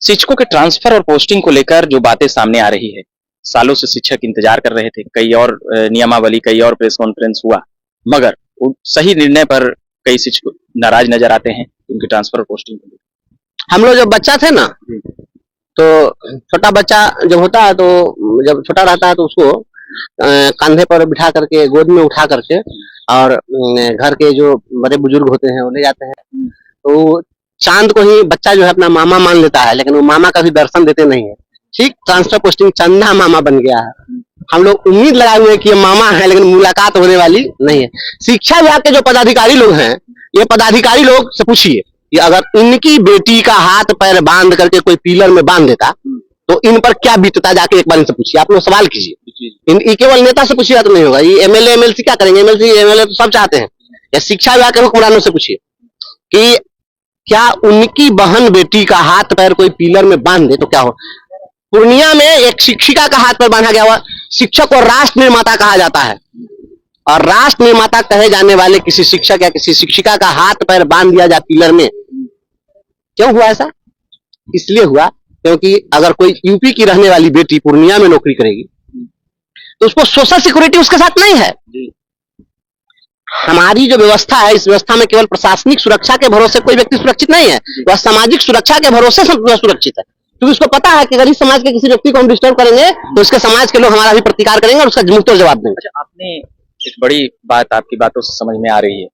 शिक्षकों के ट्रांसफर और पोस्टिंग को लेकर जो बातें सामने आ रही है, सालों से शिक्षक इंतजार कर रहे थे, कई और नियमावली, कई और प्रेस कॉन्फ्रेंस हुआ, मगर सही निर्णय पर कई शिक्षक नाराज नजर आते हैं उनके ट्रांसफर और पोस्टिंग को लेकर। हम लोग जब बच्चा थे ना, तो छोटा बच्चा जब होता है, तो जब छोटा रहता है तो उसको कंधे पर बिठा करके, गोद में उठा करके, और घर के जो बड़े बुजुर्ग होते हैं वो ले जाते हैं। तो चांद को ही बच्चा जो है अपना मामा मान लेता है, लेकिन वो मामा का भी दर्शन देते नहीं है। ठीक ट्रांसफर पोस्टिंग चंदा मामा बन गया है। हम लोग उम्मीद लगाए हुए हैं कि ये मामा है, लेकिन मुलाकात होने वाली नहीं है। शिक्षा विभाग के जो पदाधिकारी लोग हैं, ये पदाधिकारी लोग से पूछिए कि अगर इनकी बेटी का हाथ पैर बांध करके कोई पिलर में बांध देता तो इन पर क्या बीतता, जाके एक बार इनसे पूछिए। आप लोग सवाल कीजिए, केवल नेता से पूछिएगा तो नहीं होगा। ये एमएलए एमएलसी क्या करेंगे? एमएलए तो सब चाहते हैं। या शिक्षा विभाग के हुक्मरानों से पूछिए कि क्या उनकी बहन बेटी का हाथ पैर कोई पिलर में बांध दे तो क्या हो। पूर्णिया में एक शिक्षिका का हाथ पैर बांधा गया हुआ। शिक्षक को राष्ट्र निर्माता कहा जाता है, और राष्ट्र निर्माता कहे जाने वाले किसी शिक्षक या किसी शिक्षिका का हाथ पैर बांध दिया जाए पिलर में। क्यों हुआ ऐसा? इसलिए हुआ क्योंकि अगर कोई यूपी की रहने वाली बेटी पूर्णिया में नौकरी करेगी तो उसको सोशल सिक्योरिटी उसके साथ नहीं है। हमारी जो व्यवस्था है, इस व्यवस्था में केवल प्रशासनिक सुरक्षा के भरोसे कोई व्यक्ति सुरक्षित नहीं है, वह सामाजिक सुरक्षा के भरोसे सुरक्षित है। क्योंकि उसको पता है कि अगर इस समाज के किसी व्यक्ति को हम डिस्टर्ब करेंगे तो उसके समाज के लोग हमारा भी प्रतिकार करेंगे और उसका मुंहतोड़ जवाब देंगे। अच्छा, आपने एक बड़ी बात आपकी बातों से समझ में आ रही है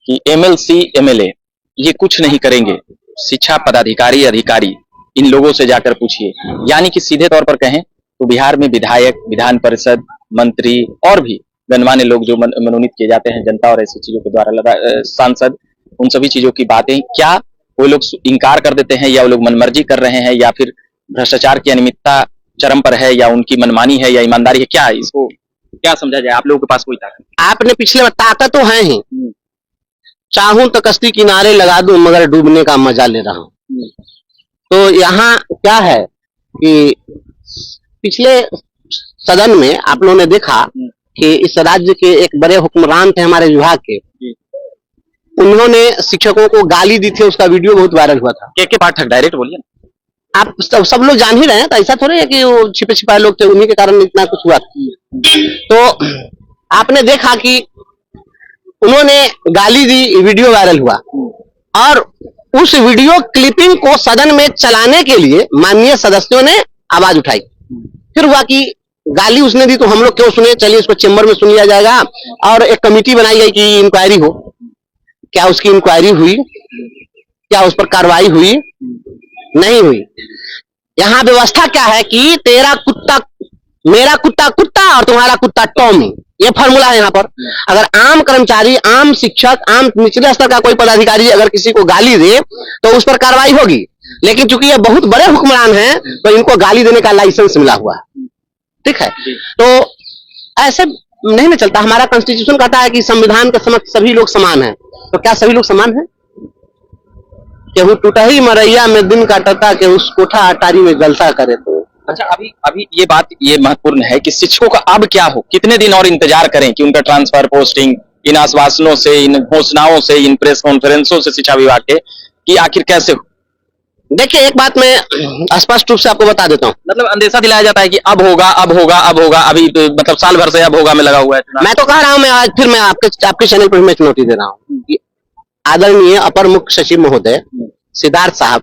कि एमएलसी एमएलए ये कुछ नहीं करेंगे, शिक्षा पदाधिकारी अधिकारी इन लोगों से जाकर पूछिए। यानी कि सीधे तौर पर कहें तो बिहार में विधायक, विधान परिषद, मंत्री और भी गणमान्य लोग जो मनोनीत किए जाते हैं जनता और ऐसी चीजों के द्वारा, सांसद, उन सभी चीजों की बातें क्या वो लोग इनकार कर देते हैं, या वो लोग मनमर्जी कर रहे हैं, या फिर भ्रष्टाचार की अनियमितता चरम पर है, या उनकी मनमानी है, या ईमानदारी है? क्या इसको क्या समझा जाए? आप लोगों के पास कोई ताकत? आपने पिछले में ताकत तो है ही। चाहूं तो कश्ती किनारे लगा दूं, मगर डूबने का मजा ले रहा हूं। तो यहाँ क्या है कि पिछले सदन में आप लोगों ने देखा कि इस राज्य के एक बड़े हुक्मरान थे हमारे विभाग के, उन्होंने शिक्षकों को गाली दी थी। उसका वीडियो बहुत वायरल हुआ था। के पाठक, डायरेक्ट बोलिए ना। आप सब लोग जान ही रहे हैं, तो ऐसा थोड़ी है कि वो छिपे छिपाए लोग थे, उन्हीं के कारण इतना कुछ हुआ। तो आपने देखा कि उन्होंने गाली दी, वीडियो वायरल हुआ, और उस वीडियो क्लिपिंग को सदन में चलाने के लिए माननीय सदस्यों ने आवाज उठाई। फिर हुआ कि गाली उसने दी तो हम लोग क्यों सुने, चलिए इसको चेंबर में सुन लिया जाएगा, और एक कमेटी बनाई गई कि इंक्वायरी हो। क्या उसकी इंक्वायरी हुई? क्या उस पर कार्रवाई हुई? नहीं हुई। यहाँ व्यवस्था क्या है कि तेरा कुत्ता मेरा कुत्ता कुत्ता और तुम्हारा कुत्ता टॉमी, ये फॉर्मूला है यहाँ पर। अगर आम कर्मचारी, आम शिक्षक, आम निचले स्तर का कोई पदाधिकारी अगर किसी को गाली दे तो उस पर कार्रवाई होगी। लेकिन चूंकि ये बहुत बड़े हुक्मरान हैं तो इनको गाली देने का लाइसेंस मिला हुआ है। ठीक है, तो ऐसे नहीं ना चलता। हमारा कॉन्स्टिट्यूशन कहता है कि संविधान के समक्ष सभी लोग समान हैं। तो क्या सभी लोग समान हैं? केहू टूटही मरैया में दिन काटता, केहू उस कोठा अटारी में गलता करे। तो अच्छा, अभी ये बात ये महत्वपूर्ण है कि शिक्षकों का अब क्या हो, कितने दिन और इंतजार करें कि उनका ट्रांसफर, पोस्टिंग, इन आश्वासनों से, इन घोषणाओं से, इन प्रेस कॉन्फ्रेंसों से शिक्षा विभाग के, कि आखिर कैसे हो? देखिए, एक बात मैं स्पष्ट रूप से आपको बता देता हूँ। मतलब अंदेशा दिलाया जाता है कि अब होगा, अब होगा, अब होगा, अभी तो मतलब साल भर से अब होगा में लगा हुआ है। मैं तो कह रहा हूँ, मैं आज फिर मैं आपके चैनल पर मैं चुनौती दे रहा हूँ कि आदरणीय अपर मुख्य सचिव महोदय सिद्धार्थ साहब,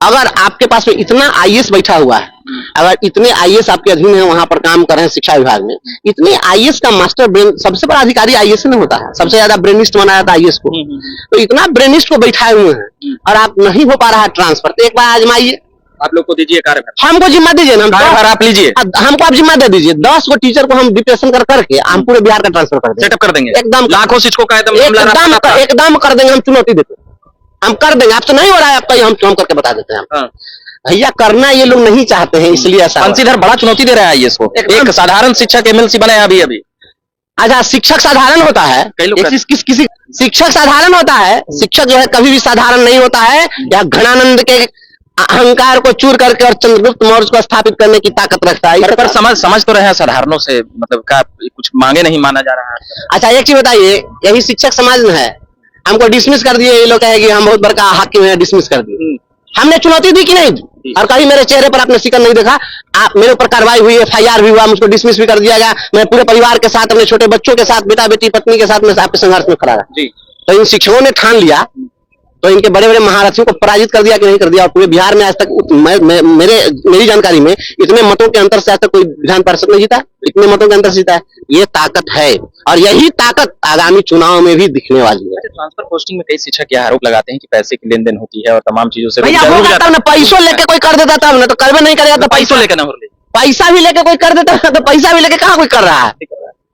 अगर आपके पास में इतना आईएएस बैठा हुआ है, अगर इतने आईएएस आपके अधीन है, वहां पर काम कर रहे हैं शिक्षा विभाग में, इतने आईएएस का मास्टर ब्रेन, सबसे बड़ा अधिकारी आईएएस नहीं होता है, सबसे ज्यादा ब्रेनिस्ट बनाया जाता है आईएएस को। तो इतना ब्रेनिस्ट को बैठाए हुए हैं और आप नहीं हो पा रहा है ट्रांसफर, तो एक बार आजमाइए। आप लोग को दीजिए कार्यभार, हमको जिम्मा दीजिए ना, कार्यभार आप लीजिए, हमको आप जिम्मा दे दीजिए। 10 गो टीचर को हम डिप्रेशन करके हम पूरे बिहार का ट्रांसफर कर देंगे, सेटअप कर देंगे, एकदम लाखों शिक्षकों का एकदम कर देंगे। हम चुनौती देते, हम कर देंगे। आपसे नहीं हो रहा है आपका, हम करके बता देते हैं। भैया करना ये लोग नहीं चाहते हैं, इसलिए ऐसा। बंशीधर बड़ा चुनौती दे रहा है इसको। एक साधारण शिक्षक एमएलसी बने अभी। अच्छा, शिक्षक साधारण होता है? किसी शिक्षक साधारण होता है? शिक्षक जो है कभी भी साधारण नहीं होता है। या घनानंद के अहंकार को चूर करके और चंद्रगुप्त मौर्य को स्थापित करने की ताकत रखता है। पर समझ तो रहे हैं साधारणों से, मतलब का कुछ मांगे नहीं माना जा रहा है। अच्छा, एक चीज बताइए, यही शिक्षक समाज में है, हमको डिसमिस कर दिए। ये लोग कहे कि हम बहुत बड़का हाकिम है, डिसमिस कर दिए। हमने चुनौती दी कि नहीं दी? और कहीं मेरे चेहरे पर आपने शिकन नहीं देखा। आप मेरे ऊपर कार्रवाई हुई, FIR भी हुआ, मुझको डिसमिस भी कर दिया गया। मैं पूरे परिवार के साथ, अपने छोटे बच्चों के साथ, बेटा बेटी पत्नी के साथ मैं आपके संघर्ष में खड़ा रहा। तो इन शिक्षकों ने ठान लिया, तो इनके बड़े बड़े महारथियों को पराजित कर दिया कि नहीं कर दिया। और पूरे बिहार में आज तक मेरी जानकारी में इतने मतों के अंतर से आज तक कोई विधान पार्षद नहीं जीता, इतने मतों के अंतर से जीता है। ये ताकत है और यही ताकत आगामी चुनाव में भी दिखने वाली है। ट्रांसफर पोस्टिंग में कई शिक्षक यह आरोप लगाते हैं कि पैसे की लेन देन होती है और तमाम चीजों से भैया होगा तब ना, पैसों लेके कोई कर देता तब ना, तो करवे नहीं करेगा तो पैसों लेकर ना हो रही, पैसा भी लेके कोई कर देता तो पैसा भी लेके कहाँ कोई कर रहा है,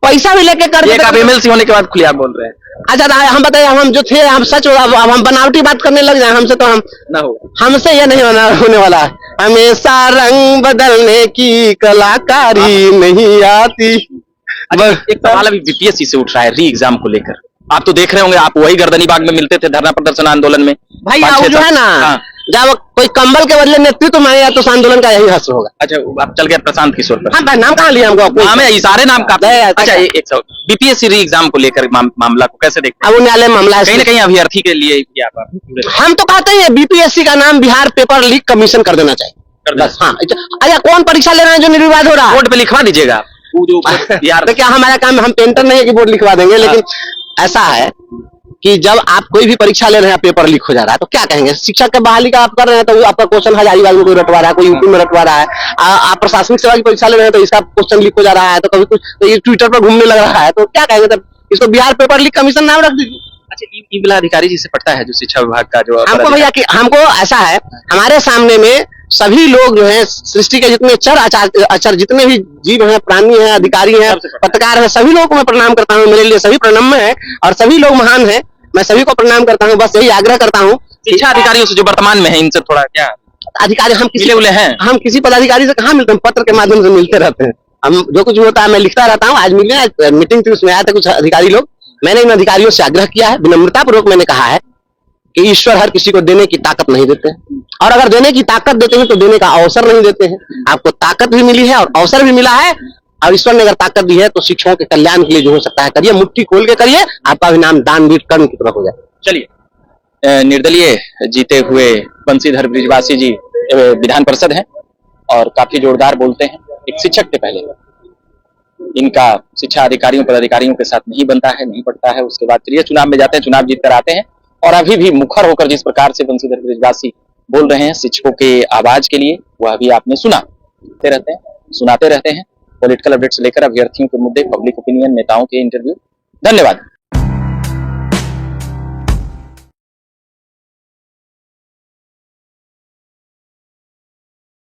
पैसा भी लेके कर देता। आप MLC होने के बाद खुले आप बोल रहे हैं। अच्छा हम बताइए, हम जो थे हम सच, अब हम बनावटी बात करने लग जाए हमसे, तो हम ना हो, हमसे ये नहीं होने वाला है। हमेशा रंग बदलने की कलाकारी नहीं आती। एक सवाल अभी BPSC से उठ रहा है री एग्जाम को लेकर, आप तो देख रहे होंगे, आप वही गर्दनी बाग में मिलते थे धरना प्रदर्शन आंदोलन में। भाई वो जो है ना, जब कोई कंबल के बदले नेतृत्व मांगेगा तो आंदोलन का यही हश्र होगा। अच्छा, आप चल गए प्रशांत किशोर पर। हाँ, नाम कहाँ लिया हमको, नाम है, सारे नाम का। अच्छा, एक BPSC री एग्जाम को लेकर मामला को कैसे देखते हैं? अब न्यायालय मामला है, कहीं ना कहीं अभ्यर्थी के लिए हम तो कहते हैं BPSC का नाम बिहार पेपर लीक कमीशन कर देना चाहिए बस। हाँ, अच्छा कौन परीक्षा ले रहे हैं जो निर्विवाद हो रहा है? बोर्ड पे लिखवा दीजिएगा बिहार। तो क्या हमारा काम, हम पेंटर नहीं है कि बोर्ड लिखवा देंगे, लेकिन ऐसा है कि जब आप कोई भी परीक्षा ले रहे हैं, पेपर लीक हो जा रहा है, तो क्या कहेंगे? शिक्षक के बहाली का आप कर रहे हैं तो आपका क्वेश्चन हजारीबाग में कोई रटवा रहा है, कोई यूपी में रटवा रहा है। आप प्रशासनिक सेवा की परीक्षा ले रहे हैं तो इसका क्वेश्चन लीक हो जा रहा है, तो कभी कुछ तो ये ट्विटर पर घूमने लग रहा है, तो क्या कहेंगे? तब इसको बिहार पेपर लीक कमीशन नाम रख दीजिए। अच्छा, ई वाला अधिकारी जी से पढ़ता है जो शिक्षा विभाग का जो हमको भैया कि हमको ऐसा है, हमारे सामने में सभी लोग जो है, सृष्टि के जितने अचर जितने भी जीव हैं, प्राणी हैं, अधिकारी हैं, पत्रकार हैं, सभी लोगों को मैं प्रणाम करता हूँ। मेरे लिए सभी प्रणम्य है और सभी लोग महान हैं, मैं सभी को प्रणाम करता हूँ। बस यही आग्रह करता हूँ शिक्षा अधिकारियों से जो वर्तमान में है, इनसे थोड़ा क्या अधिकारी, हम किसी पदाधिकारी से कहाँ मिलते हैं? पत्र के माध्यम से मिलते रहते हैं। हम जो कुछ होता है मैं लिखता रहता हूँ। आज मिलने मीटिंग थी, उसमें आया था कुछ अधिकारी लोग। मैंने इन अधिकारियों से आग्रह किया है, विनम्रता पूर्वक मैंने कहा है कि ईश्वर हर किसी को देने की ताकत नहीं देते हैं, और अगर देने की ताकत देते हैं तो देने का अवसर नहीं देते हैं। आपको ताकत भी मिली है और अवसर भी मिला है, और ईश्वर ने अगर ताकत दी है तो शिक्षकों के कल्याण के लिए जो हो सकता है करिए, मुट्ठी खोल के करिए, आपका भी नाम दानवीर कर्म की तरफ हो जाए। चलिए, निर्दलीय जीते हुए बंशीधर ब्रिजवासी जी विधान पार्षद हैं और काफी जोरदार बोलते हैं। एक शिक्षक के पहले इनका शिक्षा अधिकारियों पदाधिकारियों के साथ नहीं बनता है, नहीं पड़ता है। उसके बाद फिर चुनाव में जाते हैं, चुनाव जीत कर आते हैं, और अभी भी मुखर होकर जिस प्रकार से बंशीधर ब्रिजवासी बोल रहे हैं शिक्षकों के आवाज के लिए, वह भी आपने सुनाते रहते हैं। पॉलिटिकल अपडेट से लेकर अभ्यर्थियों के मुद्दे, पब्लिक ओपिनियन, नेताओं के इंटरव्यू। धन्यवाद।